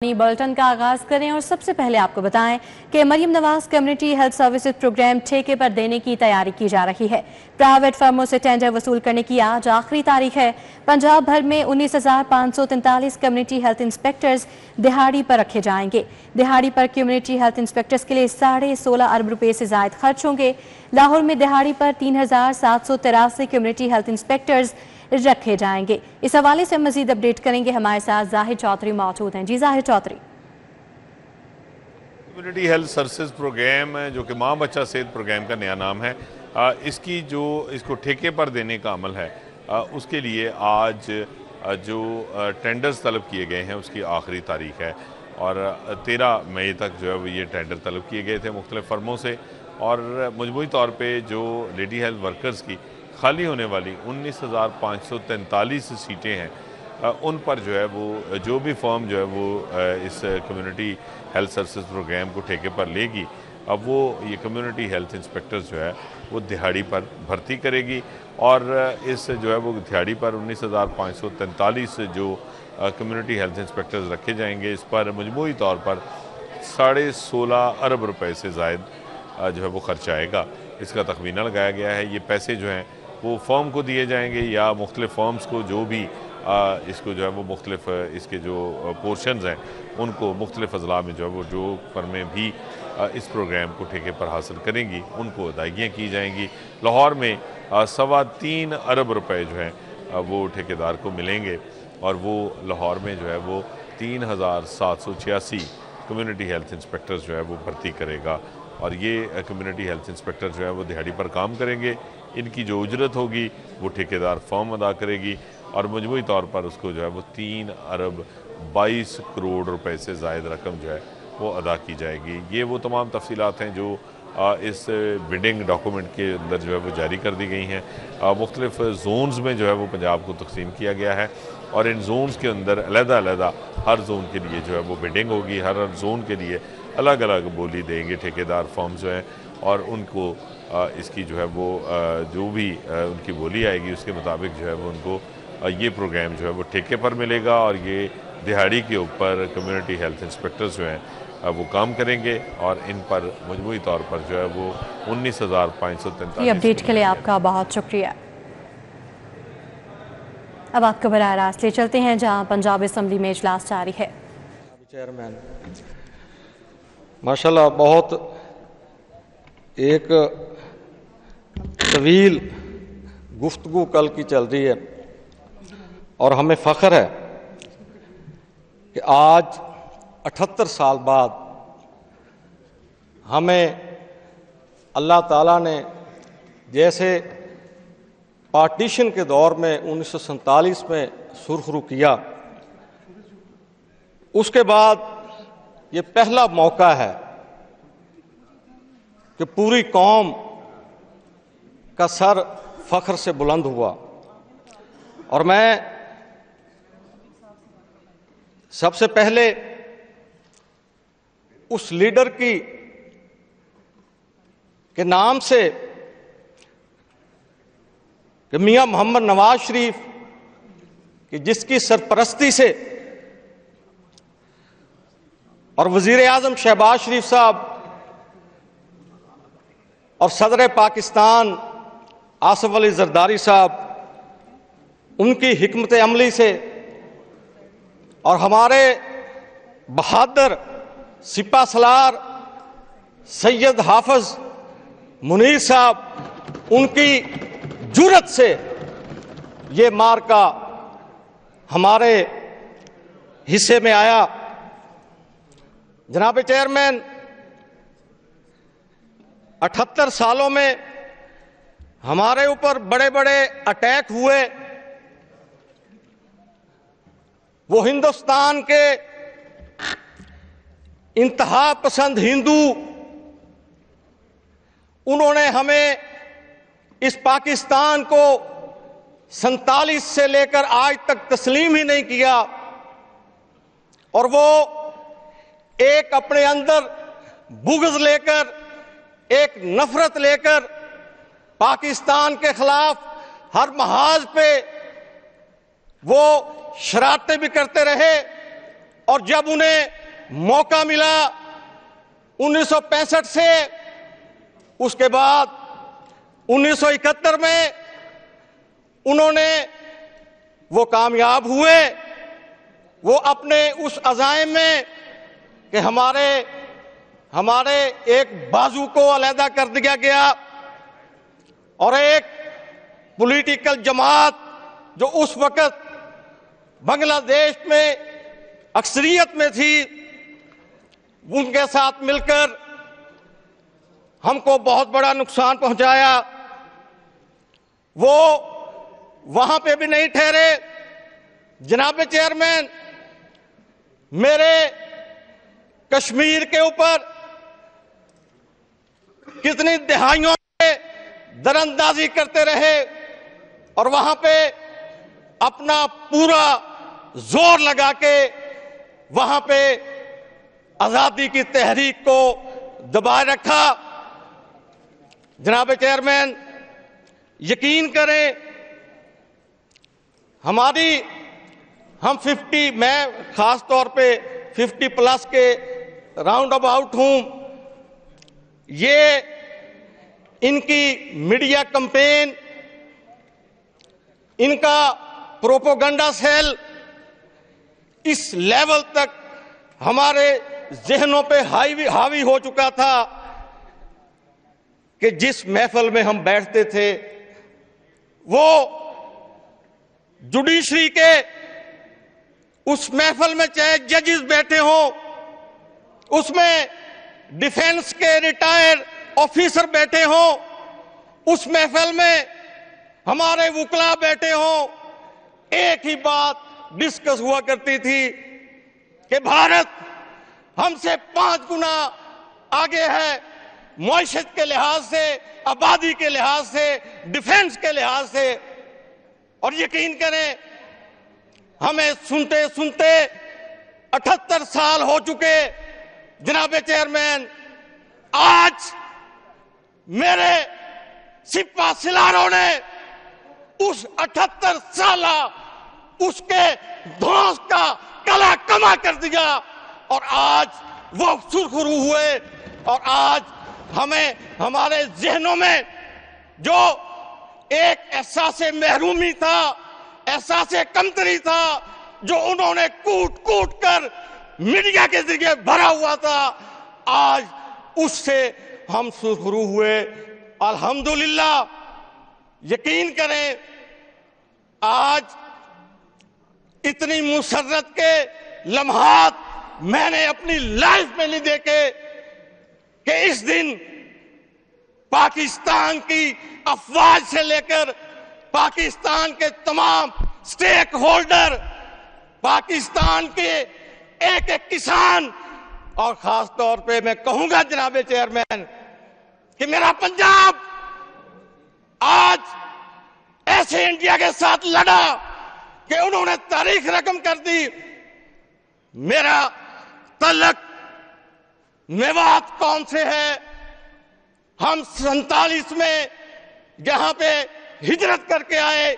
Bulletin का आगाज करें और सबसे पहले आपको बताएं कि Maryam Nawaz community health services programme ठेके पर देने की तैयारी की जा रही है। प्राइवेट फर्मों से टेंडर वसूल करने की आज आखिरी तारीख है। पंजाब भर में 19,543 कम्युनिटी हेल्थ इंस्पेक्टर्स दिहाड़ी पर रखे जाएंगे। दिहाड़ी पर कम्युनिटी हेल्थ इंस्पेक्टर्स के लिए 16.5 अरब रुपए से ज्यादा खर्च होंगे। लाहौर में दिहाड़ी पर 3,783 कम्युनिटी हेल्थ इंस्पेक्टर्स रखे जाएंगे। इस हवाले से मजीद अपडेट करेंगे, हमारे साथ जाहिद चौधरी मौजूद हैं। जी Zahid Chaudhry. Community health services program जो कि माँ बच्चा सेहत प्रोग्राम का नया नाम है, इसको ठेके पर देने का अमल है, उसके लिए आज जो टेंडर्स तलब किए गए हैं उसकी आखिरी तारीख है और 13 मई तक जो है ये टेंडर तलब किए गए थे मुख्तलिफ फर्मों से। और मजमूई तौर पे जो लेडी हेल्थ वर्कर्स की खाली होने वाली 19,543 सीटें हैं, उन पर जो है वो जो भी फर्म जो है वो इस कम्युनिटी हेल्थ सर्विसेज प्रोग्राम को ठेके पर लेगी, अब वो ये कम्युनिटी हेल्थ इंस्पेक्टर्स जो है वो दिहाड़ी पर भर्ती करेगी। और इस जो है वो दिहाड़ी पर 19,543 जो कम्युनिटी हेल्थ इंस्पेक्टर्स रखे जाएंगे, इस पर मजमूई तौर पर 16.5 अरब रुपए से ज़ायद जो है वो खर्च आएगा। इसका तखमीना लगाया गया है। ये पैसे जो हैं वो फर्म को दिए जाएंगे या मुख्तलिफ फर्म्स को जो भी इसको जो है वो मुख्तलिफ इसके जो पोर्शंस हैं उनको मुख्तलिफ अजला में जो है वो जो फर्में भी इस प्रोग्राम को ठेके पर हासिल करेंगी उनको अदायगियाँ की जाएंगी। लाहौर में 3.25 अरब रुपए जो हैं वो ठेकेदार को मिलेंगे और वो लाहौर में जो है वो 3,786 कम्युनिटी हेल्थ इंस्पेक्टर्स जो है वो भर्ती करेगा। और ये कम्युनिटी हेल्थ इंस्पेक्टर जो है वो दिहाड़ी पर काम करेंगे। इनकी जो उजरत होगी वो ठेकेदार फर्म अदा करेगी और मजमूई तौर पर उसको जो है वो 3 अरब 22 करोड़ रुपए से ज़ायद रकम जो है वो अदा की जाएगी। ये वो तमाम तफसीलात हैं जो इस बिडिंग डॉक्यूमेंट के अंदर जो है वो जारी कर दी गई हैं। मुख्तलिफ जोन्स में जो है वो पंजाब को तकसीम किया गया है और इन जोन्स के अंदर अलग-अलग हर जोन के लिए जो है वो बिडिंग होगी। हर जोन के लिए अलग अलग बोली देंगे ठेकेदार फर्म जो हैं और उनको इसकी जो है वो जो भी उनकी बोली आएगी उसके मुताबिक जो है वो उनको ये प्रोग्राम जो है वो ठेके पर मिलेगा। और ये दिहाड़ी के ऊपर कम्युनिटी हेल्थ इंस्पेक्टर्स जो हैं वो काम करेंगे और इन पर मजमूई तौर पर जो है वो 19,543। अपडेट के लिए आपका बहुत शुक्रिया। अब आपको बराह रास्त ले चलते हैं जहां पंजाब असम्बली में इजलास जारी है। चेयरमैन माशाल्लाह बहुत एक तवील गुफ्तगू कल की चल रही है और हमें फ़ख्र है कि आज 78 साल बाद हमें अल्लाह ताला ने जैसे पार्टीशन के दौर में 1947 में सुरखरू किया, उसके बाद ये पहला मौका है कि पूरी कौम का सर फख्र से बुलंद हुआ। और मैं सबसे पहले उस लीडर के नाम से कि मियां मोहम्मद नवाज शरीफ कि जिसकी सरपरस्ती से और वजीर आजम शहबाज शरीफ साहब और सदर पाकिस्तान आसिफ अली जरदारी साहब उनकी हिकमत अमली से और हमारे बहादुर सिपा सलार सैयद हाफिज मुनीर साहब उनकी जुर्रत से ये मार्का हमारे हिस्से में आया। जनाब चेयरमैन 78 सालों में हमारे ऊपर बड़े बड़े अटैक हुए। वो हिंदुस्तान के इंतहा पसंद हिंदू, उन्होंने हमें इस पाकिस्तान को 47 से लेकर आज तक तस्लीम ही नहीं किया और वो एक अपने अंदर बुग़्ज़ लेकर, एक नफरत लेकर पाकिस्तान के खिलाफ हर महाज पे वो शरारतें भी करते रहे اور جب انہیں موقع ملا 1965 سے اس کے بعد 1971 میں انہوں نے وہ کامیاب ہوئے، وہ اپنے اس عزائم میں کہ ہمارے ایک بازو کو علیحدہ کر دیا گیا اور ایک پولیٹیکل جماعت جو اس وقت بنگلہ دیش میں اکثریت میں تھی، ان کے ساتھ مل کر ہم کو بہت بڑا نقصان پہنچایا۔ وہ وہاں پہ بھی نہیں ٹھہرے، جناب چیئرمین، میرے کشمیر کے اوپر کتنی دہائیوں سے دراندازی کرتے رہے اور وہاں پہ اپنا پورا زور لگا کے وہاں پہ آزادی کی تحریک کو دبائے رکھا۔ جناب چیئرمین، یقین کریں ہم 50، میں خاص طور پہ 50 پلس کے راؤنڈ اباؤٹ ہوں، یہ ان کی میڈیا کمپین، ان کا پروپوگنڈا سیل اس لیول تک ہمارے ذہنوں پہ حاوی ہو چکا تھا کہ جس محفل میں ہم بیٹھتے تھے وہ جوڈیشری کے اس محفل میں چاہے ججز بیٹھے ہوں، اس میں ڈیفنس کے ریٹائر آفیسر بیٹھے ہوں، اس محفل میں ہمارے وکلا بیٹھے ہوں، ایک ہی بات ڈسکس ہوا کرتی تھی کہ بھارت ہم سے 5 گنا آگے ہے، معیشت کے لحاظ سے، آبادی کے لحاظ سے، ڈیفنس کے لحاظ سے۔ اور یقین کریں ہمیں سنتے سنتے 78 سال ہو چکے۔ جناب چیئرمین، آج میرے سپہ سالاروں نے اس 78 سالہ اس کے دھوس کا کلا کما کر دیا اور آج وہ سرخرو ہوئے اور آج ہمیں ہمارے ذہنوں میں جو ایک احساس محرومی تھا، احساس کمتری تھا، جو انہوں نے کوٹ کوٹ کر میڈیا کے ذریعے بھرا ہوا تھا، آج اس سے ہم سرخرو ہوئے۔ الحمدللہ، یقین کریں آج اتنی مسرت کے لمحات میں نے اپنی لائف میں نہیں دیکھے کہ اس دن پاکستان کی افواج سے لے کر پاکستان کے تمام سٹیک ہولڈر، پاکستان کے ایک ایک کسان، اور خاص طور پہ میں کہوں گا جناب چیئرمین کہ میرا پنجاب آج ایسے انڈیا کے ساتھ لڑا کہ انہوں نے تاریخ رقم کر دی۔ میرا تعلق میوات قوم سے ہے۔ ہم 47 میں جہاں پہ ہجرت کر کے آئے،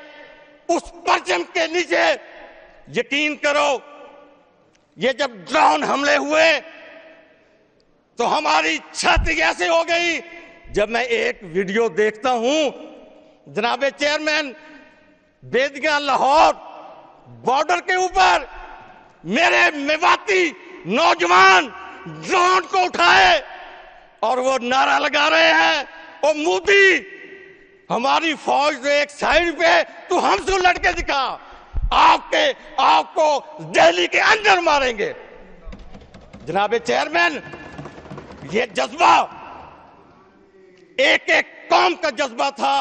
اس پرچم کے نیچے یقین کرو یہ جب ڈرون حملے ہوئے تو ہماری چھاتی ایسے ہو گئی۔ جب میں ایک ویڈیو دیکھتا ہوں جناب چیئرمین، بیدیاں لاہور بارڈر کے اوپر میرے میواتی نوجوان ڈرون کو اٹھائے اور وہ نعرہ لگا رہے ہیں، او مودی ہماری فوج ایک سائیڈ پہ، تو ہم سے لڑ کے دکھا، آپ کو دہلی کے اندر ماریں گے۔ جناب چیئرمین، یہ جذبہ ایک ایک قوم کا جذبہ تھا۔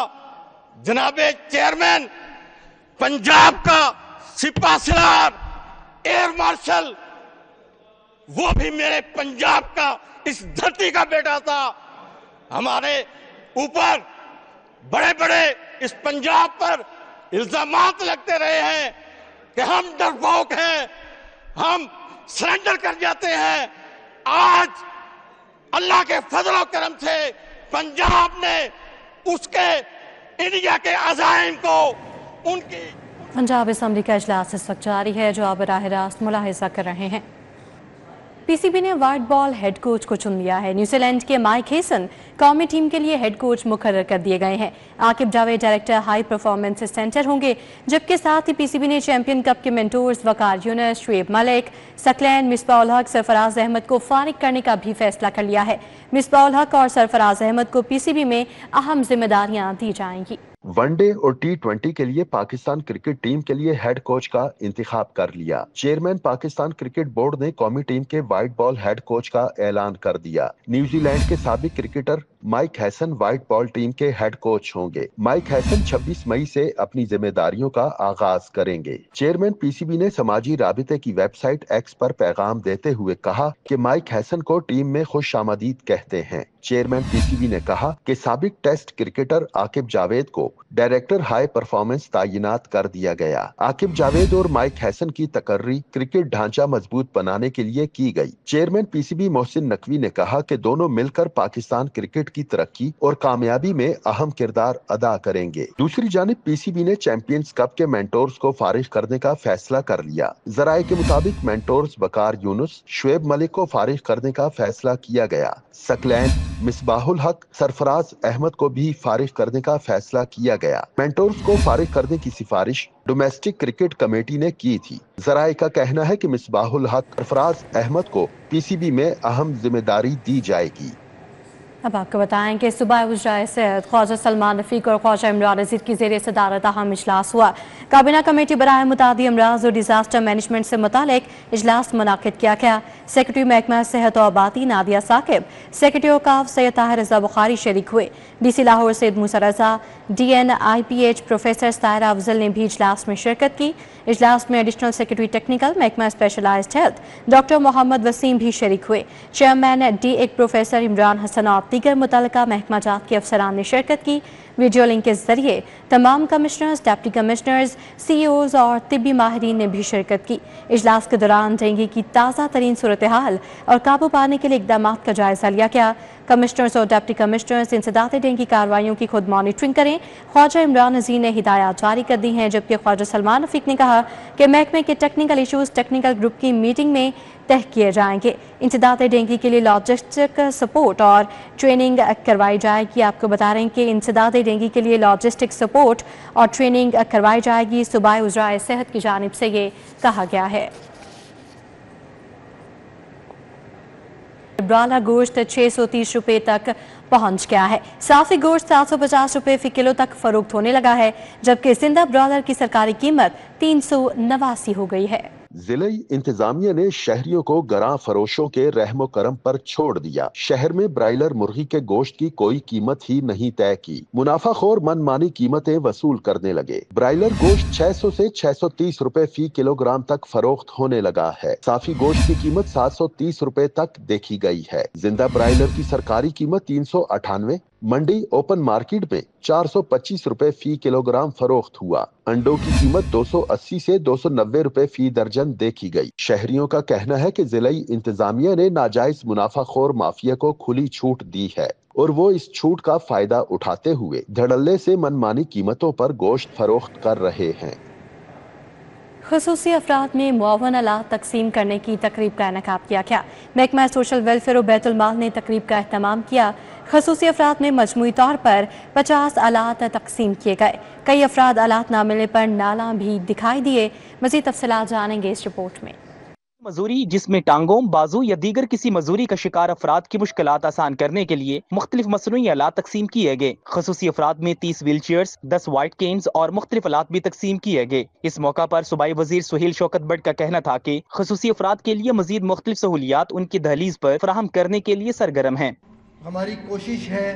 جناب چیئرمین، پنجاب کا سپہ سالار ایئر مارشل، وہ بھی میرے پنجاب کا، اس دھرتی کا بیٹا تھا۔ ہمارے اوپر بڑے بڑے اس پنجاب پر الزامات لگتے رہے ہیں کہ ہم ڈرپوک ہیں، ہم سرنڈر کر جاتے ہیں۔ آج اللہ کے فضل و کرم سے پنجاب نے اس کے انڈیا کے عزائم کو، ان کی پنجاب اسمبلی کا اجلاس اس وقت جاری ہے جو آپ براہ راست ملاحظہ کر رہے ہیں۔ पीसीबी ने व्हाइट बॉल हेड कोच को चुन लिया है। न्यूजीलैंड के माइक हेसन कौमी टीम के लिए हेड कोच मुकर्रर कर दिए गए हैं। Aqib Javed director high performance centre होंगे, जबकि साथ ही पीसीबी ने चैंपियन कप के मेंटोर्स वकार यूनुस, शुएब मलिक, सकलैन, मिसबाह उल हक, सरफराज अहमद को फारिग करने का भी फैसला कर लिया है। मिसबाह उल हक और सरफराज अहमद को पीसीबी में अहम जिम्मेदारियां दी जाएंगी। वनडे और T20 के लिए पाकिस्तान क्रिकेट टीम के लिए हेड कोच का इंतखाब कर लिया। चेयरमैन पाकिस्तान क्रिकेट बोर्ड ने कौमी टीम के व्हाइट बॉल हेड कोच का ऐलान कर दिया। न्यूजीलैंड के साबिक cricketer mic Hesson white ball team के हेड कोच होंगे। माइक हैसन 26 मई से अपनी जिम्मेदारियों का आगाज करेंगे। चेयरमैन पीसीबी ने समाजी राबिते की वेबसाइट एक्स पर पैगाम देते हुए कहा कि माइक हैसन को टीम में खुशामदीद कहते हैं। चेयरमैन पीसीबी ने कहा कि साबिक टेस्ट क्रिकेटर आकिब जावेद को डायरेक्टर हाई परफॉर्मेंस तैनात कर दिया गया। आकिब जावेद और माइक हैसन की तकर्री क्रिकेट ढांचा मजबूत बनाने के लिए की गई। चेयरमैन पीसीबी मोहसिन नकवी ने कहा कि दोनों मिलकर पाकिस्तान क्रिकेट की तरक्की और कामयाबी में अहम किरदार अदा करेंगे। दूसरी जानिब पीसीबी ने चैंपियंस कप के मेंटोर्स को फारिग करने का फैसला कर लिया। जराये के मुताबिक मेंटोर्स वकार यूनुस, शुएब मलिक को फारिग करने का फैसला किया गया। सकलैन, मिसबाहुल हक, सरफराज अहमद को भी फारिग करने का फैसला किया गया। मेंटोर्स को फारिग करने की सिफारिश डोमेस्टिक क्रिकेट कमेटी ने की थी। जराये का कहना है कि मिसबाहुल हक, सरफराज अहमद को पीसीबी में अहम जिम्मेदारी दी जाएगी। अब आपको बताएं कि सुबह उजराए सेहत ख्वाजा सलमान रफीक और ख्वाजा इमरान अजीज की ज़ेर सदारत अहम इजलास हुआ। काबीना कमेटी बराए मुतादी अमराज और डिजास्टर मैनेजमेंट से मुतालिक इजलास मुनाकिद किया गया। सेक्रेटरी महकमा सेहत और आबादी नादिया साकिब, सेक्रेटरी औकाफ सैयद ताहिर रजा बुखारी शरीक हुए। DC Lahore Syed Musa Raza, DNIPH professor Tahira Afzal ने भी इजलास में शिरकत की। इजलास में एडिशनल सेक्रेटरी टेक्निकल महकमा specialised health doctor Mohammad Waseem भी शरीक हुए। Chairman DIC professor Imran Hasan और दीगर मुतल्लिका महकमा जात के अफसरान ने शिरकत की। वीडियो लिंक के जरिए तमाम कमिश्नर्स, डिप्टी कमिश्नर्स, CEOs और तिब्बी माहिरीन ने भी शिरकत की। इजलास के दौरान डेंगू की ताज़ा तरीन सूरत हाल और काबू पाने के लिए इकदाम का जायजा लिया गया। कमिश्नर्स और डिप्टी कमिश्नर्स इंसदाते डेंगू कार्रवाइयों की खुद मॉनिटरिंग करें। ख्वाजा इमरान अजीज ने हिदायत जारी कर दी हैं, जबकि ख्वाजा सलमान रफीक ने कहा कि महकमे के टेक्निकल इशूज़ टेक्निकल ग्रुप की मीटिंग में तय किए जाएंगे। इंसदाते डेंगू के लिए लॉजिस्टिक सपोर्ट और ट्रेनिंग करवाई जाएगी। आपको बता रहे हैं कि इंसदाते डेंगू के लिए लॉजिस्टिक सपोर्ट और ट्रेनिंग करवाई जाएगी। सूबाई उजराए सेहत की जानिब से ये कहा गया है। ब्रॉयलर गोश्त 630 रुपए तक पहुंच गया है। साफी गोश्त 750 रुपए फी किलो तक फरोख्त होने लगा है, जबकि जिंदा ब्रॉयलर की सरकारी कीमत 389 हो गई है। जिले इंतजामिया ने शहरियों को गरां फरोशों के रहमो करम पर छोड़ दिया। शहर में ब्रायलर मुर्गी के गोश्त की कोई कीमत ही नहीं तय की। मुनाफाखोर मनमानी कीमतें वसूल करने लगे। ब्रायलर गोश्त 600 से 630 रुपए फी किलोग्राम तक फरोख्त होने लगा है। साफी गोश्त की कीमत 730 रुपए तक देखी गई है। जिंदा ब्रायलर की सरकारी कीमत 398, मंडी ओपन मार्केट में 425 रुपए फी किलोग्राम फरोख्त हुआ। अंडों की कीमत 280 से 290 रुपए फी दर्जन देखी गई। शहरियों का कहना है कि जिलाई इंतजामिया ने नाजायज मुनाफाखोर माफिया को खुली छूट दी है और वो इस छूट का फायदा उठाते हुए धड़ल्ले से मनमानी कीमतों पर गोश्त फरोख्त कर रहे हैं। खुसूसी अफराद में मुआवन आलात तकसीम करने की तकरीब का इनेकाब किया गया। महकमा सोशल वेलफेयर और बैतुल माल ने तकरीब का एहतमाम किया। खुसूसी अफराद में मजमूई तौर पर 50 आलात तकसीम किए गए। कई अफराद आलात ना मिलने पर नाला भी दिखाई दिए। मज़ीद तफसीलात जानेंगे इस रिपोर्ट में। मजूरी जिसमें टांगों, बाजू या दीगर किसी मजूरी का शिकार अफराद की मुश्किलात आसान करने के लिए मुख्तलिफ मसनूई आलात तकसीम किए गए। खसूसी अफराद में 30 व्हील चेयर्स, 10 वाइट केन्स और मुख्तलिफ आलात भी तकसीम किए गए। इस मौका पर सूबाई वजीर सुहेल शौकत बट का कहना था कि खसूसी अफराद के लिए मजीद मुख्तलिफ सहूलियात उनकी दहलीज पर फराहम करने के लिए सरगर्म है। हमारी कोशिश है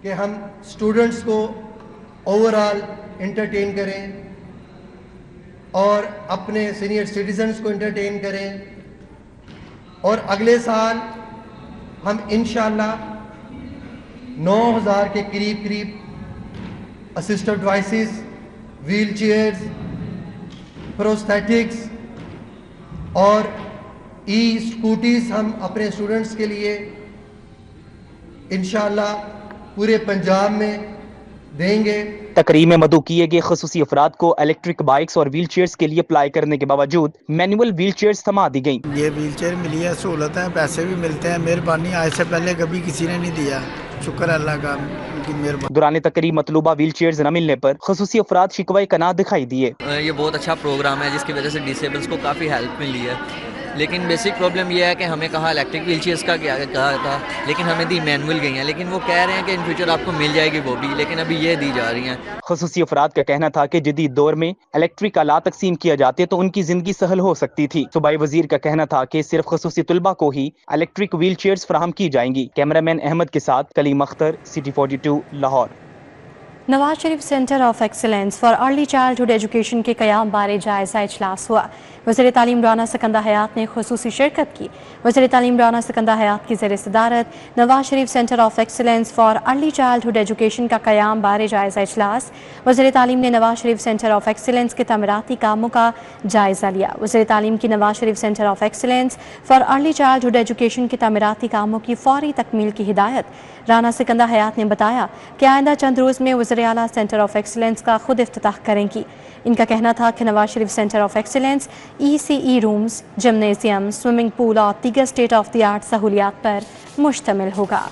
कि हम स्टूडेंट्स को ओवरऑल एंटरटेन करें और अपने सीनियर सिटीजन्स को एंटरटेन करें, और अगले साल हम इंशाअल्लाह 9000 के करीब assisted devices, wheel chairs, prosthetics और स्कूटीज हम अपने स्टूडेंट्स के लिए इंशाअल्लाह पूरे पंजाब में देंगे। तकरीब में मदऊ किए गए खसूसी अफराद को इलेक्ट्रिक बाइक्स और व्हील चेयर्स के लिए अप्लाई करने के बावजूद मैनुअल व्हील चेयर्स थमा दी गई। ये व्हील चेयर मिली है, सहूलत है, पैसे भी मिलते हैं, मेहरबानी, आज से पहले कभी किसी ने नहीं दिया, शुक्र अल्लाह का, उनकी मेहरबानी। दौरान तकरीब मतलूबा व्हील चेयर्स न मिलने पर खसूसी अफराद शिकवा कना दिखाई दिए। ये बहुत अच्छा प्रोग्राम है जिसकी वजह से डिसेबल्स को काफ़ी हेल्प मिली है, लेकिन बेसिक प्रॉब्लम ये है कि हमें कहा इलेक्ट्रिक व्हील चेयर्स का क्या कहा था, लेकिन हमें दी मैनुअल गई हैं, लेकिन वो कह रहे हैं कि इन फ्यूचर आपको मिल जाएगी वो भी, लेकिन अभी ये दी जा रही हैं। खसूसी अफराद का कहना था कि जदीद दौर में इलेक्ट्रिक आलात तकसीम किया जाते तो उनकी जिंदगी सहल हो सकती थी। सूबाई वजीर का कहना था कि सिर्फ खसूसी तुलबा को ही इलेक्ट्रिक व्हील चेयर्स फराहम की जाएंगी। कैमरामैन अहमद के साथ Kaleem Akhtar, city 42, Lahore. Nawaz Sharif centre of excellence for early childhood education के क़याम बारे जायज़ा इजलास हुआ। वज़ीर तालीम राना सकंदा हयात ने खुसूसी शिरकत की। वज़ीर तालीम राना सकंदा हयात की ज़ेर सदारत Nawaz Sharif centre of excellence for early childhood education का क़याम बारे जायज़ा इजलास। वज़ीर तालीम ने Nawaz Sharif centre of excellence के तमीराती कामों का जायज़ा लिया। वज़ीर तालीम की Nawaz Sharif centre of excellence for early childhood education के तमीराती कामों की फौरी तकमील की हिदायत। राना सकंदा हयात ने बताया कि आइंदा चंद रोज़ में वज़ीर आला सेंटर ऑफ एक्सीलेंस का खुद इफ्तिताह करेंगी। इनका कहना था कि Nawaz Sharif centre of excellence ECE rooms, gymnasium, swimming pool और दीगर स्टेट ऑफ द आर्ट सहूलियात पर मुश्तमिल होगा।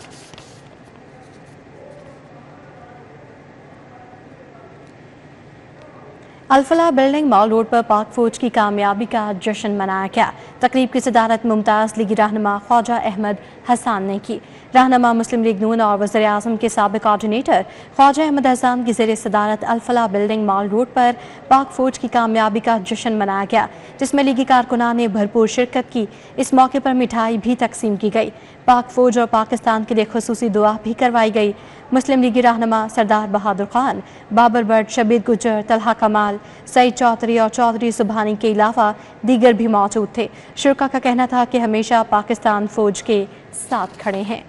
अल्फला बिल्डिंग मॉल रोड पर पाक फौज की कामयाबी का जश्न मनाया गया। तकरीब की सदारत मुमताज़ लीगी रहनुमा ख्वाजा अहमद हसान ने की। रहनुमा मुस्लिम लीग नून और वज़ीर आज़म के साबिक़ कोऑर्डिनेटर ख्वाजा अहमद हसान की ज़ेर सदारत अल्फला बिल्डिंग मॉल रोड पर पाक फौज की कामयाबी का जश्न मनाया गया, जिसमें लीगी कारकुनान ने भरपूर शिरकत की। इस मौके पर मिठाई भी तकसीम की गई। पाक फौज और पाकिस्तान के लिए खुसूसी दुआ भी करवाई गई। मुस्लिम लीगी रहनुमा सरदार बहादुर खान, बाबर भट्ट, शबीर गुजर, तलहा कमाल, सईद चौधरी और चौधरी सुबहानी के अलावा दीगर भी मौजूद थे। शुरका का कहना था कि हमेशा पाकिस्तान फौज के साथ खड़े हैं।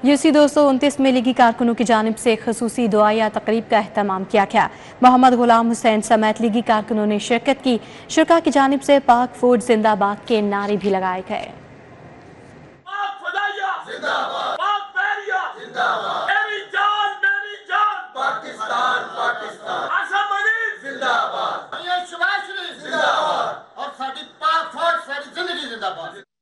UC 229 में लीगी कारकुनों की जानिब से खसूसी दुआ या तकरीब का एहतमाम किया गया। मोहम्मद गुलाम हुसैन समेत लीगी कारकुनों ने शिरकत की। शुरका की जानिब से पाक फौज जिंदाबाद के नारे भी लगाए गए।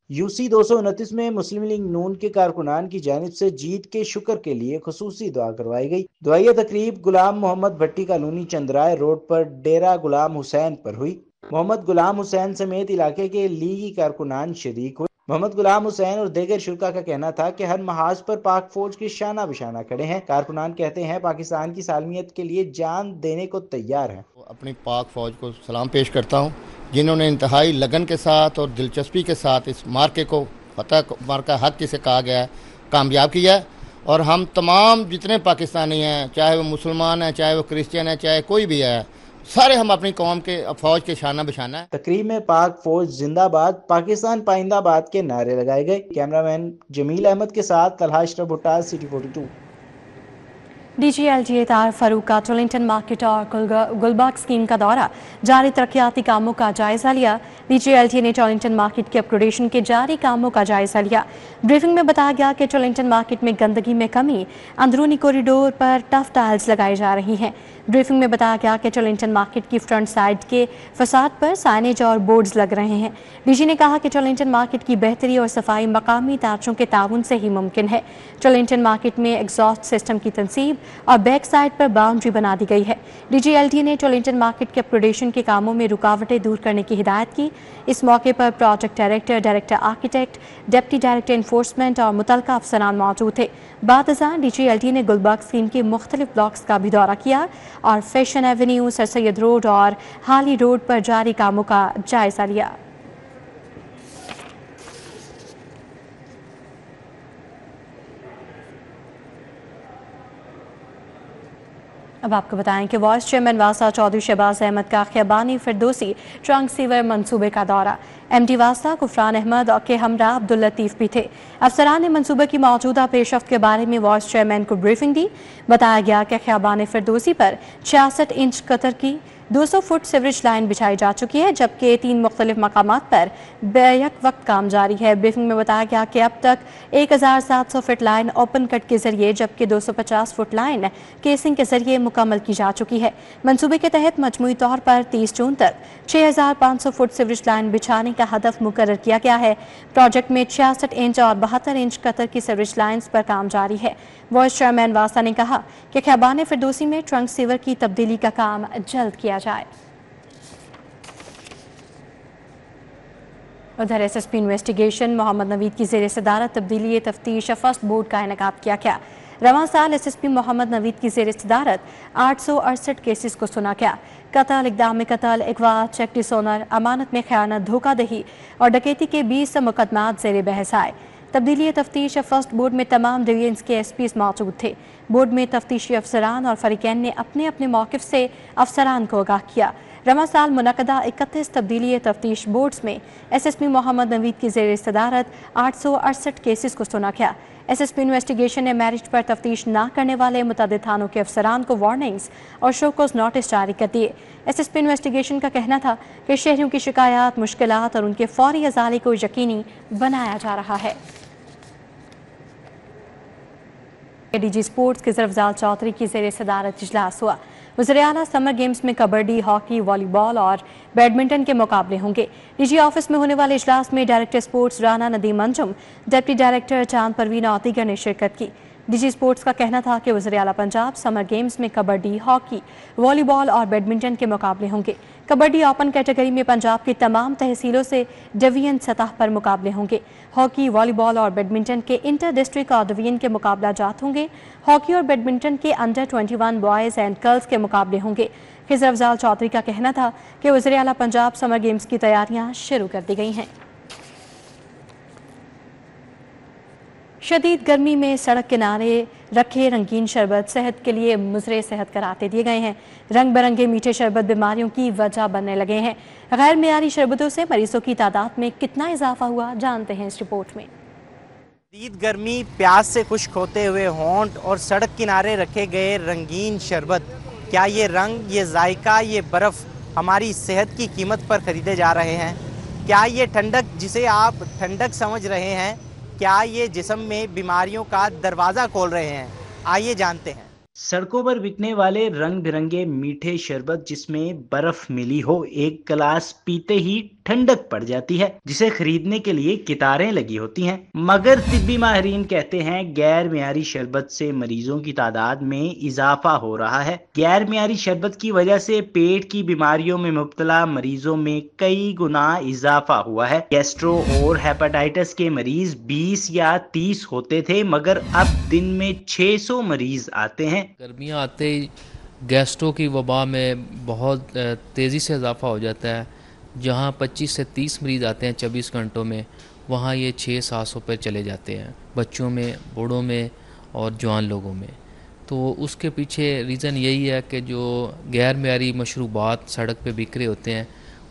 UC 229 में मुस्लिम लीग नून के कारकुनान की जानिब से जीत के शुक्र के लिए खुसूसी दुआ करवाई गई। दुआया तकरीब गुलाम मोहम्मद भट्टी कॉलोनी चंद्राय रोड पर डेरा गुलाम हुसैन पर हुई। मोहम्मद गुलाम हुसैन समेत इलाके के लीगी कारकुनान शरीक हुए। मोहम्मद गुलाम हुसैन और दीगर शुरका का कहना था कि हर महाज पर पाक फौज के शाना बिशाना खड़े हैं। कारकुनान कहते हैं पाकिस्तान की सालमियत के लिए जान देने को तैयार हैं। अपनी पाक फौज को सलाम पेश करता हूँ, जिन्होंने इंतहाई लगन के साथ और दिलचस्पी के साथ इस मार्के को फतह मार्का हक जिसे कहा गया है कामयाब किया है। और हम तमाम जितने पाकिस्तानी हैं, चाहे वो मुसलमान हैं, चाहे वो क्रिश्चियन हैं, चाहे कोई भी है, सारे हम अपनी कौम के फौज के शाना बिशाना है। तकरीब में पाक फौज जिंदाबाद, पाकिस्तान पाइंदाबाद के नारे लगाए गए। कैमरामैन जमील अहमद के साथ तलहा अशरफ भुट्टा, सिटी 42। DGLTA तार फरूक का टोलिंगटन मार्केट और गुलबाग स्कीम का दौरा, जारी तरक्याती कामों का जायजा लिया। DGLTA ने टोलिंगटन मार्केट के अपग्रेडेशन के जारी कामों का जायजा लिया। ब्रीफिंग में बताया गया कि टोलिंगटन मार्केट में गंदगी में कमी, अंदरूनी कॉरिडोर पर टफ टाइल्स लगाई जा रही हैं। ब्रीफिंग में बताया गया कि टोलिंगटन मार्केट की फ्रंट साइड के फसाद पर साइनेज और बोर्ड्स लग रहे हैं। DG ने कहा कि टोलिंगटन मार्केट की बेहतरी और सफाई मकामी तारचों के ताउन से ही मुमकिन है। टोलिंगटन मार्केट में एग्जॉस्ट सिस्टम की तनसीब और बैक साइड पर बाउंड्री बना दी गई है। DGLTA ने टोलिंगटन मार्केट के अपग्रेडेशन के कामों में रुकावटें दूर करने की हिदायत की। इस मौके पर project director, director architect, deputy director enforcement और मुतलका अफसरान मौजूद थे। बाद-ए-ज़ां DGLTA ने गुलबाग स्कीम के मुख्तलिफ ब्लॉक्स का भी दौरा किया और fashion Avenue, sir Syed road और हाली रोड पर जारी कामों का जायजा लिया। अब आपको बताएं कि वाइस चेयरमैन वासा चौधरी शहबाज अहमद का खियाबानी फिरदौसी ट्रंक सीवर मंसूबे का दौरा। MD वासा गुफरान अहमद और के हमरा अब्दुल लतीफ़ भी थे। अफसरान ने मंसूबे की मौजूदा पेशरफ्त के बारे में वाइस चेयरमैन को ब्रीफिंग दी। बताया गया कि खियाबानी फिरदौसी पर 66 इंच कतर की 200 फुट सीवरेज लाइन बिछाई जा चुकी है, जबकि 3 मुख्तलिफ मकामात पर बेयक वक्त काम जारी है। ब्रीफिंग में बताया गया कि अब तक 1700 फुट लाइन ओपन कट के जरिए जबकि 250 फुट लाइन केसिंग के जरिए मुकम्मल की जा चुकी है। मंसूबे के तहत मजमूई तौर पर 30 जून तक 6500 फुट सीवरेज लाइन बिछाने का हदफ मुकर्रर किया गया है। प्रोजेक्ट में 66 इंच और 72 इंच कतर की सीवरेज लाइन्स पर काम जारी है। वाइस चेयरमैन वासा ने कहा कि खैबान फिरदौसी में ट्रंक सीवर की तब्दीली का काम जल्द किया जाए। उधर SSP इन्वेस्टिगेशन मोहम्मद नवीद की ज़ेर सदारत तब्दीली तफ्तीश फर्स्ट बोर्ड का इनेकाद किया गया। रवां साल SSP मोहम्मद नवीद की ज़ेर सदारत 868 केसेस को सुना गया। कत्ल, इक़दाम कत्ल, अगवा, चेक डिसऑनर, अमानत में खयानत, धोखाधही और डकैती के 20 मुकदमात ज़ेर बहस आए। तब्दीली तफ्तीश फर्स्ट बोर्ड में तमाम डिवीजन्स के SPs मौजूद थे। बोर्ड में तफ्तीशी अफसरान और फरीकैन ने अपने अपने मौक़िफ़ से अफसरान को आगाह किया। रवां साल मुनक़दा 31 तब्दीली तफ्तीश बोर्ड्स में SSP मोहम्मद नवीद की ज़ेर सदारत 868 केसेस को सुना गया। SSP इन्वेस्टिगेशन ने मैरिज पर तफ्तीश न करने वाले मुतअद्दिद थानों के अफसरान को वार्निंग्स और शोकॉज नोटिस जारी कर दिए। SSP इन्वेस्टिगेशन का कहना था कि शहरियों की शिकायत, मुश्किलात और उनके फौरी अज़ाले को यकीनी बनाया जा रहा है। DG स्पोर्ट्स के ज़रफ़ज़ाल चौधरी की ज़ेर सदारत इजलास हुआ। वज़ीर-ए-आला समर गेम्स में कबड्डी, हॉकी, वॉलीबॉल और बैडमिंटन के मुकाबले होंगे। DG ऑफिस में होने वाले इजलास में director sports Rana Nadeem Anjum, deputy director चांद परवीन और दीगर ने शिरकत की। DG स्पोर्ट्स का कहना था कि वज़ीर-ए-आला पंजाब समर गेम्स में कबड्डी, हॉकी, वॉलीबॉल और बैडमिंटन के मुकाबले होंगे। कबड्डी ओपन कैटेगरी में पंजाब की तमाम तहसीलों से डिवीजन सतह पर मुकाबले होंगे। हॉकी, वॉलीबॉल और बैडमिंटन के इंटर डिस्ट्रिक्ट और डिवीजन के मुकाबला जात होंगे। हॉकी और बैडमिंटन के अंडर 21 बॉयज़ एंड गर्ल्स के मुकाबले होंगे। खिज़र अफजाल चौधरी का कहना था कि वज़ीर-ए-आला पंजाब समर गेम्स की तैयारियां शुरू कर दी गई हैं। शदीद गर्मी में सड़क किनारे रखे रंगीन शरबत सेहत के लिए मुज़रे सेहत करार दे दिए गए हैं। रंग बिरंगे मीठे शरबत बीमारियों की वजह बनने लगे हैं। गैर मियारी शरबतों से मरीजों की तादाद में कितना इजाफा हुआ, जानते हैं इस रिपोर्ट में। शदीद गर्मी, प्यास से खुश्क होते हुए होंठ और सड़क किनारे रखे गए रंगीन शरबत, क्या ये रंग, ये जायका, ये बर्फ़ हमारी सेहत की कीमत पर ख़रीदे जा रहे हैं? क्या ये ठंडक जिसे आप ठंडक समझ रहे हैं, क्या ये जिस्म में बीमारियों का दरवाज़ा खोल रहे हैं? आइए जानते हैं। सड़कों पर बिकने वाले रंग बिरंगे मीठे शरबत जिसमें बर्फ मिली हो, एक गिलास पीते ही ठंडक पड़ जाती है, जिसे खरीदने के लिए कितारें लगी होती हैं। मगर तिब्बी माहिरीन कहते हैं गैर मियारी शरबत से मरीजों की तादाद में इजाफा हो रहा है। गैर मियारी शरबत की वजह से पेट की बीमारियों में मुब्तला मरीजों में कई गुना इजाफा हुआ है। गैस्ट्रो और हेपेटाइटिस के मरीज 20 या 30 होते थे, मगर अब दिन में 600 मरीज आते हैं। गर्मियाँ आते ही गैस्ट्रो की वबा में बहुत तेज़ी से इजाफा हो जाता है। जहाँ 25 से 30 मरीज़ आते हैं 24 घंटों में, वहाँ ये 600-700 पर चले जाते हैं, बच्चों में, बूढ़ों में और जवान लोगों में। तो उसके पीछे रीज़न यही है कि जो गैर मियारी मशरूबात सड़क पे बिक रहे होते हैं,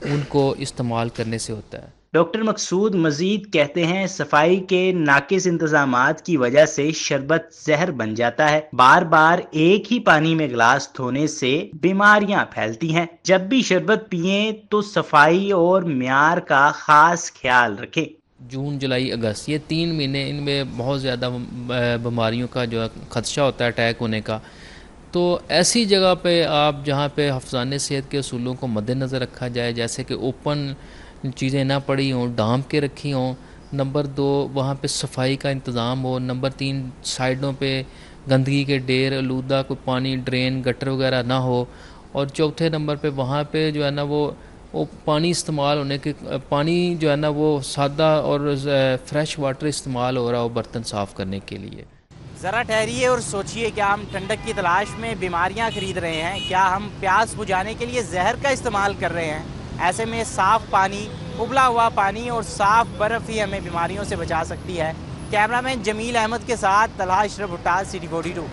उनको इस्तेमाल करने से होता है। डॉक्टर मकसूद मजीद कहते हैं सफाई के नाकिस इंतजामात की वजह से शरबत जहर बन जाता है। बार बार एक ही पानी में गिलास धोने से बीमारियां फैलती हैं। जब भी शरबत पिएं तो सफाई और म्यार का खास ख्याल रखें। जून, जुलाई, अगस्त ये 3 महीने, इनमें बहुत ज़्यादा बीमारियों का जो खदशा होता है अटैक होने का। तो ऐसी जगह पे आप जहाँ पे हफ्ज़ाने सेहत के असूलों को मद्देनज़र रखा जाए, जैसे कि ओपन चीज़ें ना पड़ी हों, ढांप के रखी हों। नंबर 2, वहाँ पे सफाई का इंतज़ाम हो। नंबर 3, साइडों पे गंदगी के ढेर, आलूदा कोई पानी, ड्रेन, गटर वगैरह ना हो। और चौथे नंबर पे वहाँ पे जो है ना वो पानी इस्तेमाल होने के, पानी जो है ना वो सादा और फ्रेश वाटर इस्तेमाल हो रहा हो बर्तन साफ़ करने के लिए। ज़रा ठहरिए और सोचिए, क्या हम ठंडक की तलाश में बीमारियां खरीद रहे हैं? क्या हम प्यास बुझाने के लिए जहर का इस्तेमाल कर रहे हैं? ऐसे में साफ़ पानी, उबला हुआ पानी और साफ़ बर्फ़ ही हमें बीमारियों से बचा सकती है। कैमरामैन जमील अहमद के साथ तलहा अशरफ भुट्टाल, सिटी 42।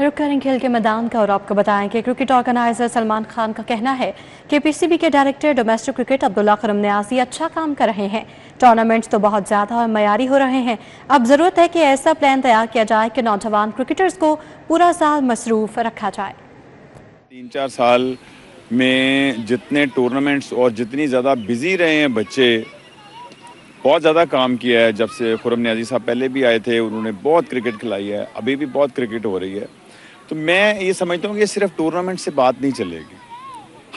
रुक करें खेल के मैदान का और आपको बताएं कि क्रिकेट ऑर्गेनाइजर सलमान खान का कहना है कि PCB के डायरेक्टर डोमेस्टिक क्रिकेट अब्दुल्ला करम न्याजी अच्छा काम कर रहे हैं। टूर्नामेंट्स तो बहुत ज़्यादा और मयारी हो रहे हैं। अब ज़रूरत है कि ऐसा प्लान तैयार किया जाए कि नौजवान क्रिकेटर्स को पूरा साल मसरूफ़ रखा जाए। 3-4 साल میں جتنے ٹورنامنٹس اور جتنی زیادہ بزی رہے ہیں بچے، بہت زیادہ کام کیا ہے. جب سے خرم نیازی صاحب پہلے بھی آئے تھے، انہوں نے بہت کرکٹ کھلائی ہے، ابھی بھی بہت کرکٹ ہو رہی ہے. تو میں یہ سمجھتا ہوں کہ صرف ٹورنامنٹ سے بات نہیں چلے گی،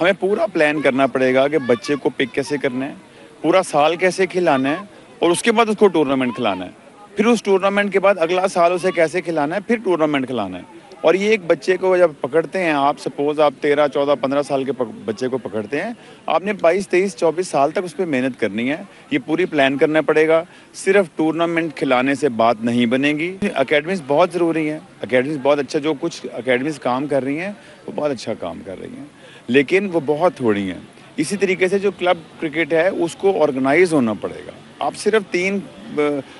ہمیں پورا پلان کرنا پڑے گا کہ بچے کو پک کیسے کرنا ہے، پورا سال کیسے کھلانا ہے، اور اس کے بعد اس کو ٹورنامنٹ کھلانا ہے. پھر اس ٹورنامنٹ کے بعد اگلا سال اسے کیسے کھلانا ہے، پھر ٹورنامنٹ کھلانا ہے. اور یہ ایک بچے کو جب پکڑتے ہیں آپ، سپوز آپ 13, 14, 15 سال کے بچے کو پکڑتے ہیں، آپ نے 22, 23, 24 سال تک اس پہ محنت کرنی ہے. یہ پوری پلان کرنا پڑے گا. صرف ٹورنامنٹ کھلانے سے بات نہیں بنے گی. اکیڈمیز بہت ضروری ہیں، اکیڈمیز بہت اچھا، جو کچھ اکیڈمیز کام کر رہی ہیں وہ بہت اچھا کام کر رہی ہیں، لیکن وہ بہت تھوڑی ہیں. اسی طریقے سے جو کلب کرکٹ ہے اس کو آرگنائز ہونا پڑے گا. آپ صرف 3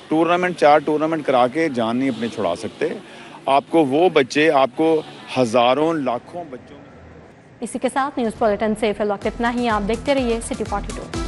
ٹورنامنٹ 4 ٹورنامنٹ کرا کے جان نہیں اپنے چھڑا سکتے. آپ کو وہ بچے، آپ کو ہزاروں لاکھوں بچوں. اسی کے ساتھ نیوز بلیٹن سے فی الوقت اتنا ہی. آپ دیکھتے رہیے City 42.